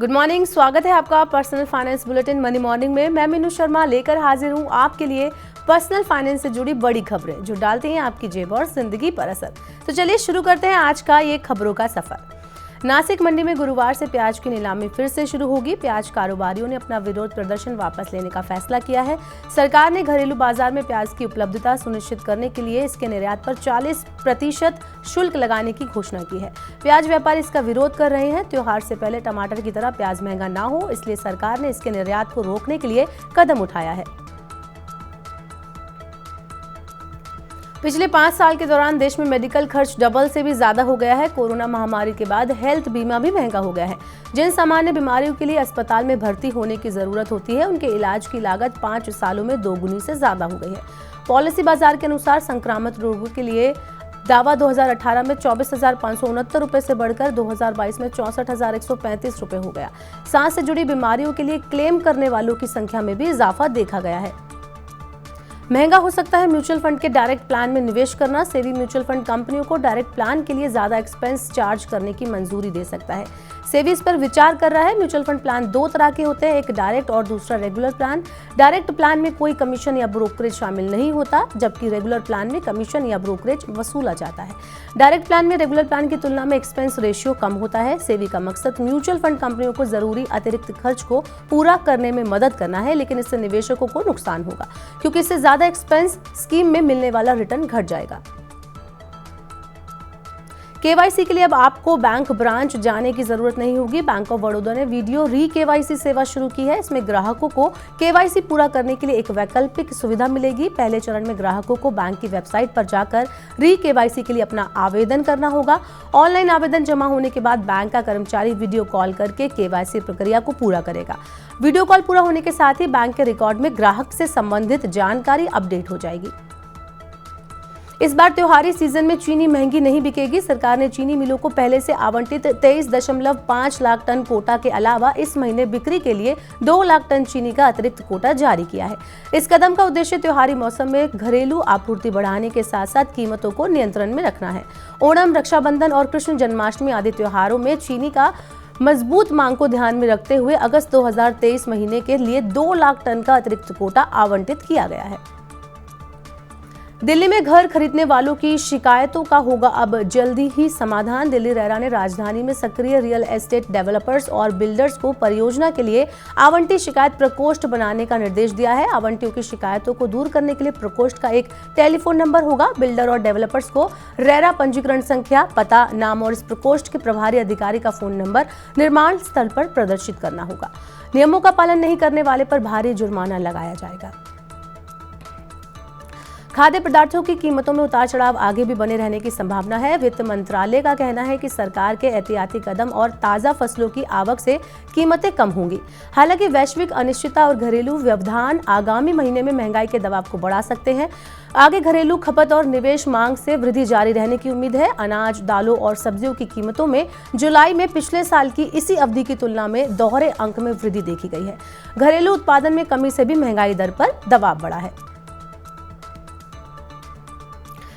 Good morning, स्वागत है आपका personal finance bulletin money morning में। मैं मीनू शर्मा लेकर हाजिर हूं आपके लिए पर्सनल फाइनेंस से जुड़ी बड़ी खबरें जो डालती हैं आपकी जेब और जिंदगी पर असर। तो चलिए शुरू करते हैं आज का ये खबरों का सफर। नासिक मंडी में गुरुवार से प्याज की नीलामी फिर से शुरू होगी। प्याज कारोबारियों ने अपना विरोध प्रदर्शन वापस लेने का फैसला किया है। सरकार ने घरेलू बाजार में प्याज की उपलब्धता सुनिश्चित करने के लिए इसके निर्यात पर 40% शुल्क लगाने की घोषणा की है। प्याज व्यापारी इसका विरोध कर रहे हैं। त्योहार से पहले टमाटर की तरह प्याज महंगा ना हो, इसलिए सरकार ने इसके निर्यात को रोकने के लिए कदम उठाया है। पिछले 5 साल के दौरान देश में मेडिकल खर्च डबल से भी ज्यादा हो गया है। कोरोना महामारी के बाद हेल्थ बीमा भी महंगा हो गया है। जिन सामान्य बीमारियों के लिए अस्पताल में भर्ती होने की जरूरत होती है, उनके इलाज की लागत 5 सालों में 2 गुनी से ज्यादा हो गई है। पॉलिसी बाजार के अनुसार संक्रामक रोगों के लिए दावा 2018 में 24,569 रुपए से बढ़कर 2022 में 64,135 रुपए हो गया। सांस से जुड़ी बीमारियों के लिए क्लेम करने वालों की संख्या में भी इजाफा देखा गया है। महंगा हो सकता है म्यूचुअल फंड के डायरेक्ट प्लान में निवेश करना। सेबी म्यूचुअल फंड कंपनियों को डायरेक्ट प्लान के लिए ज्यादा एक्सपेंस चार्ज करने की मंजूरी दे सकता है। सेबी इस पर विचार कर रहा है। म्यूचुअल फंड प्लान 2 तरह के होते हैं, एक डायरेक्ट और दूसरा रेगुलर प्लान। डायरेक्ट प्लान में कोई कमीशन या ब्रोकरेज शामिल नहीं होता, जबकि रेगुलर प्लान में कमीशन या ब्रोकरेज वसूला जाता है। डायरेक्ट प्लान में रेगुलर प्लान की तुलना में एक्सपेंस रेशियो कम होता है। सेबी का मकसद म्यूचुअल फंड कंपनियों को जरूरी अतिरिक्त खर्च को पूरा करने में मदद करना है, लेकिन इससे निवेशकों को नुकसान होगा क्योंकि इससे ज्यादा एक्सपेंस स्कीम में मिलने वाला रिटर्न घट जाएगा। केवाईसी के लिए अब आपको बैंक ब्रांच जाने की जरूरत नहीं होगी। बैंक ऑफ बड़ौदा ने वीडियो री केवाईसी सेवा शुरू की है। इसमें ग्राहकों को केवाईसी पूरा करने के लिए एक वैकल्पिक सुविधा मिलेगी। पहले चरण में ग्राहकों को बैंक की वेबसाइट पर जाकर री केवाईसी के लिए अपना आवेदन करना होगा। ऑनलाइन आवेदन जमा होने के बाद बैंक का कर्मचारी वीडियो कॉल करके केवाईसी प्रक्रिया को पूरा करेगा। वीडियो कॉल पूरा होने के साथ ही बैंक के रिकॉर्ड में ग्राहक से संबंधित जानकारी अपडेट हो जाएगी। इस बार त्योहारी सीजन में चीनी महंगी नहीं बिकेगी। सरकार ने चीनी मिलों को पहले से आवंटित 23.5 लाख टन कोटा के अलावा इस महीने बिक्री के लिए 2 लाख टन चीनी का अतिरिक्त कोटा जारी किया है। इस कदम का उद्देश्य त्योहारी मौसम में घरेलू आपूर्ति बढ़ाने के साथ साथ कीमतों को नियंत्रण में रखना है। ओणम, रक्षाबंधन और कृष्ण जन्माष्टमी आदि त्योहारों में चीनी का मजबूत मांग को ध्यान में रखते हुए अगस्त 2023 महीने के लिए 2 लाख टन का अतिरिक्त कोटा आवंटित किया गया है। दिल्ली में घर खरीदने वालों की शिकायतों का होगा अब जल्दी ही समाधान। दिल्ली रेरा ने राजधानी में सक्रिय रियल एस्टेट डेवलपर्स और बिल्डर्स को परियोजना के लिए आवंटी शिकायत प्रकोष्ठ बनाने का निर्देश दिया है। आवंटियों की शिकायतों को दूर करने के लिए प्रकोष्ठ का एक टेलीफोन नंबर होगा। बिल्डर और डेवलपर्स को रेरा पंजीकरण संख्या, पता, नाम और इस प्रकोष्ठ के प्रभारी अधिकारी का फोन नंबर निर्माण स्थल पर प्रदर्शित करना होगा। नियमों का पालन नहीं करने वाले पर भारी जुर्माना लगाया जाएगा। खाद्य पदार्थों की कीमतों में उतार चढ़ाव आगे भी बने रहने की संभावना है। वित्त मंत्रालय का कहना है कि सरकार के एहतियाती कदम और ताजा फसलों की आवक से कीमतें कम होंगी। हालांकि वैश्विक अनिश्चितता और घरेलू व्यवधान आगामी महीने में महंगाई के दबाव को बढ़ा सकते हैं। आगे घरेलू खपत और निवेश मांग से वृद्धि जारी रहने की उम्मीद है। अनाज, दालों और सब्जियों की कीमतों में जुलाई में पिछले साल की इसी अवधि की तुलना में दोहरे अंक में वृद्धि देखी गई है। घरेलू उत्पादन में कमी से भी महंगाई दर पर दबाव बढ़ा है।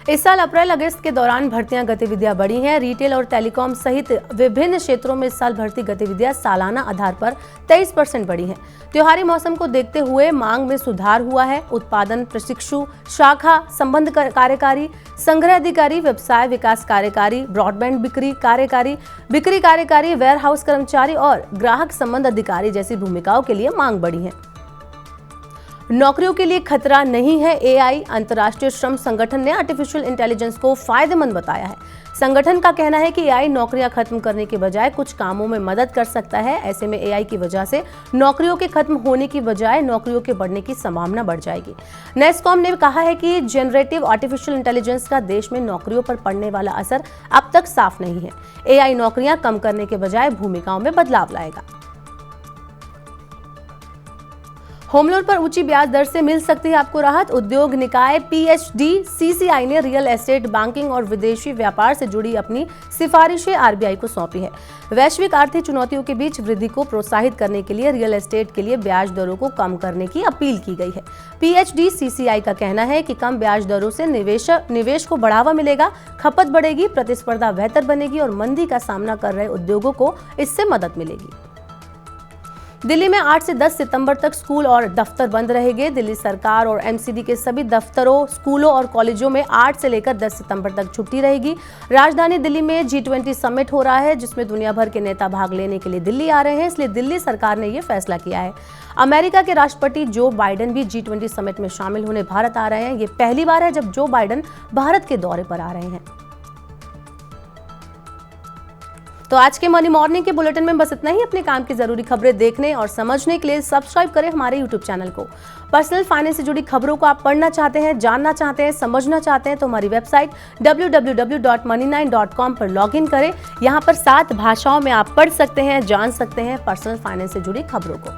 इस साल अप्रैल अगस्त के दौरान भर्तियां गतिविधियां बढ़ी हैं। रिटेल और टेलीकॉम सहित विभिन्न क्षेत्रों में इस साल भर्ती गतिविधियां सालाना आधार पर 23% बढ़ी हैं। त्योहारी मौसम को देखते हुए मांग में सुधार हुआ है। उत्पादन प्रशिक्षु, शाखा संबंध कार्यकारी, संग्रह अधिकारी, व्यवसाय विकास कार्यकारी, ब्रॉडबैंड बिक्री कार्यकारी, वेयरहाउस कर्मचारी और ग्राहक संबंध अधिकारी जैसी भूमिकाओं के लिए मांग बढ़ी है। नौकरियों के लिए खतरा नहीं है एआई। अंतर्राष्ट्रीय श्रम संगठन ने आर्टिफिशियल इंटेलिजेंस को फायदेमंद बताया है। संगठन का कहना है कि एआई नौकरियां खत्म करने के बजाय कुछ कामों में मदद कर सकता है। ऐसे में एआई की वजह से नौकरियों के खत्म होने की बजाय नौकरियों के बढ़ने की संभावना बढ़ जाएगी। नेस्कॉम ने कहा है कि जनरेटिव आर्टिफिशियल इंटेलिजेंस का देश में नौकरियों पर पड़ने वाला असर अब तक साफ नहीं है। एआई नौकरियां कम करने के बजाय भूमिकाओं में बदलाव लाएगा। होम लोन पर ऊंची ब्याज दर से मिल सकती है आपको राहत। उद्योग निकाय PHDCCI ने रियल एस्टेट, बैंकिंग और विदेशी व्यापार से जुड़ी अपनी सिफारिशें आरबीआई को सौंपी है। वैश्विक आर्थिक चुनौतियों के बीच वृद्धि को प्रोत्साहित करने के लिए रियल एस्टेट के लिए ब्याज दरों को कम करने की अपील की गई है। PHDCCI का कहना है कि कम ब्याज दरों से निवेश को बढ़ावा मिलेगा, खपत बढ़ेगी, प्रतिस्पर्धा बेहतर बनेगी और मंदी का सामना कर रहे उद्योगों को इससे मदद मिलेगी। दिल्ली में 8 से 10 सितंबर तक स्कूल और दफ्तर बंद रहेंगे। दिल्ली सरकार और एमसीडी के सभी दफ्तरों, स्कूलों और कॉलेजों में 8 से लेकर 10 सितंबर तक छुट्टी रहेगी। राजधानी दिल्ली में G20 समिट हो रहा है, जिसमें दुनिया भर के नेता भाग लेने के लिए दिल्ली आ रहे हैं, इसलिए दिल्ली सरकार ने यह फैसला किया है। अमेरिका के राष्ट्रपति जो बाइडेन भी G20 समिट में शामिल होने भारत आ रहे हैं। ये पहली बार है जब जो बाइडेन भारत के दौरे पर आ रहे हैं। तो आज के मनी मॉर्निंग के बुलेटिन में बस इतना ही। अपने काम की जरूरी खबरें देखने और समझने के लिए सब्सक्राइब करें हमारे यूट्यूब चैनल को। पर्सनल फाइनेंस से जुड़ी खबरों को आप पढ़ना चाहते हैं, जानना चाहते हैं, समझना चाहते हैं तो हमारी वेबसाइट www.money9.com पर लॉगिन करें। यहाँ पर 7 भाषाओं में आप पढ़ सकते हैं, जान सकते हैं पर्सनल फाइनेंस से जुड़ी खबरों को।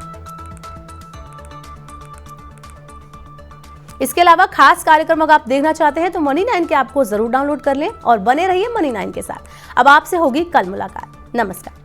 इसके अलावा खास कार्यक्रम अगर आप देखना चाहते हैं तो मनी9 के ऐप को जरूर डाउनलोड कर लें और बने रहिए मनी9 के साथ। अब आपसे होगी कल मुलाकात। नमस्कार।